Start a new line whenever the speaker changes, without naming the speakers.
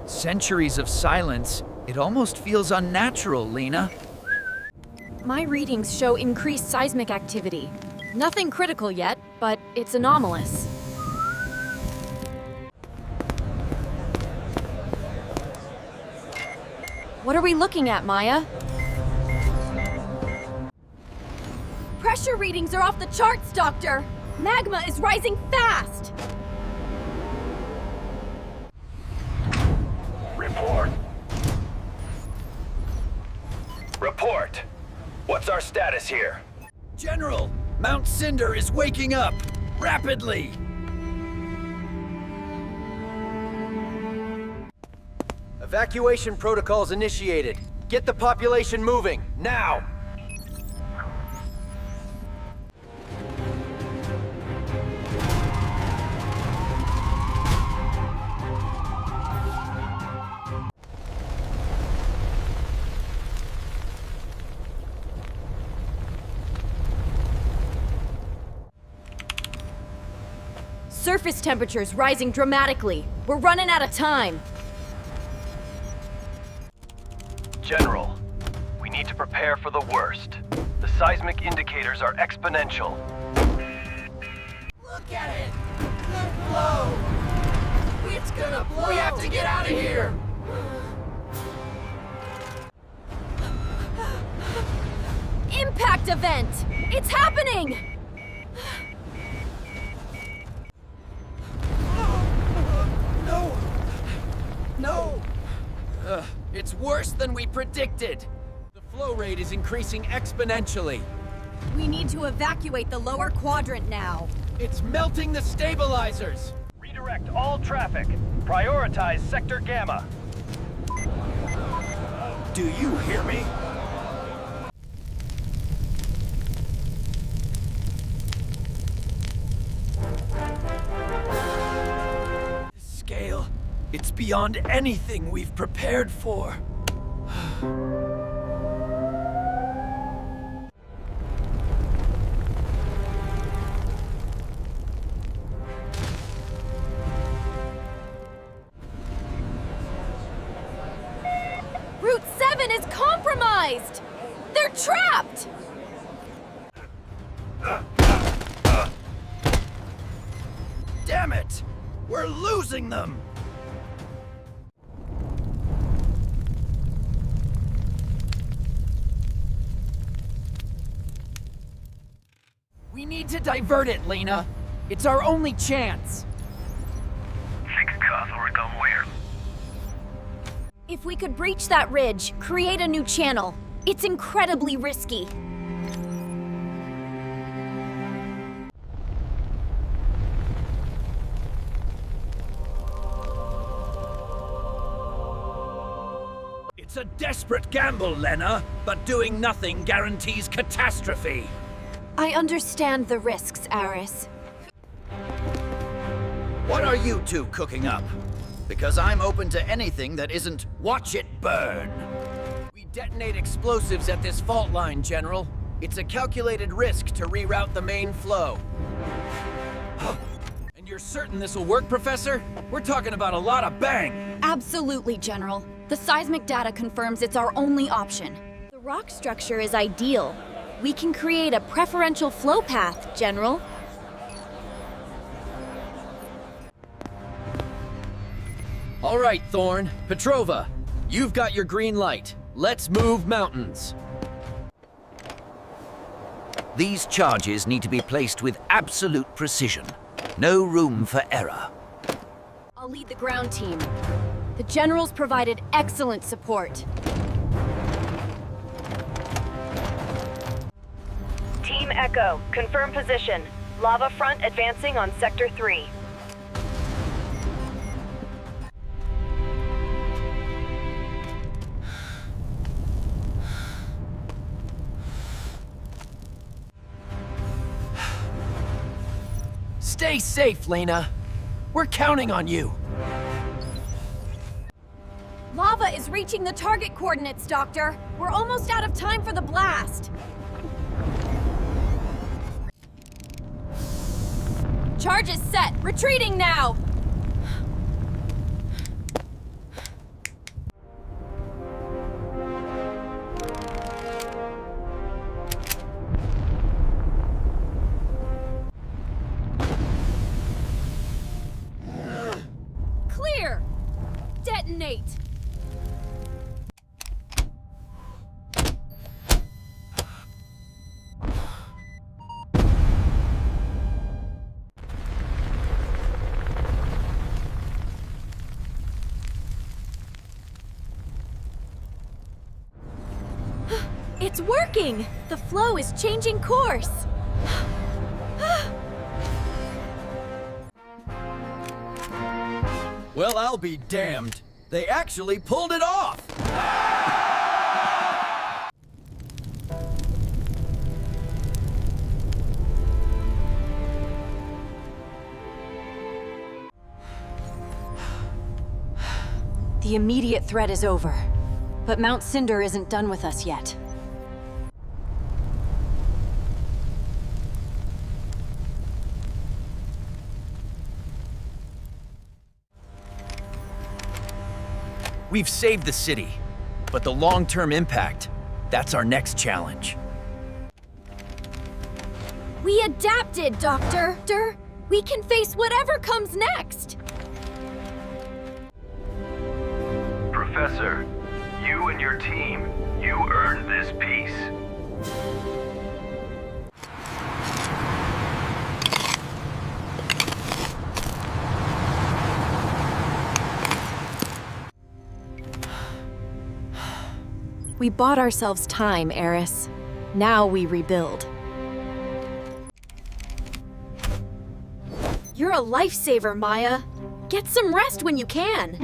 Centuries of silence. It almost feels unnatural, Lena.
My readings show increased seismic activity. Nothing critical yet, but it's anomalous. What are we looking at, Maya? Pressure readings are off the charts, Doctor! Magma is rising fast!
Report. Report. What's our status here?
General, Mount Cinder is waking up rapidly.
Evacuation protocols initiated. Get the population moving, now!
Surface temperatures rising dramatically. We're running out of time.
General, we need to prepare for the worst. The seismic indicators are exponential.
Look at it! Good blow! It's gonna blow! We have to get out of here!
Impact event! It's happening!
No! No! It's worse than we predicted. The flow rate is increasing exponentially.
We need to evacuate the lower quadrant now.
It's melting the stabilizers.
Redirect all traffic. Prioritize Sector Gamma.
Do you hear me? This scale, it's beyond anything we've prepared for.
Route 7 is compromised! They're trapped!
Damn it! We're losing them! We need to divert it, Lena. It's our only chance.
If we could breach that ridge, create a new channel, it's incredibly risky.
It's a desperate gamble, Lena, but doing nothing guarantees catastrophe.
I understand the risks, Aris.
What are you two cooking up? Because I'm open to anything that isn't watch it burn. We detonate explosives at this fault line, General. It's a calculated risk to reroute the main flow. And you're certain this will work, Professor? We're talking about a lot of bang.
Absolutely, General. The seismic data confirms it's our only option. The rock structure is ideal. We can create a preferential flow path, General.
All right, Thorn. Petrova, you've got your green light. Let's move mountains. These charges need to be placed with absolute precision. No room for error.
I'll lead the ground team. The Generals provided excellent support.
Team Echo, confirm position. Lava front advancing on Sector 3.
Stay safe, Lena. We're counting on you.
Lava is reaching the target coordinates, Doctor. We're almost out of time for the blast. Charge is set. Retreating now. Detonate! It's working! The flow is changing course!
Well, I'll be damned. They actually pulled it off!
The immediate threat is over, but Mount Cinder isn't done with us yet.
We've saved the city, but the long-term impact, that's our next challenge.
We adapted, Doctor! We can face whatever comes next!
Professor, you and your team, you earned this peace.
We bought ourselves time, Eris. Now we rebuild. You're a lifesaver, Maya. Get some rest when you can.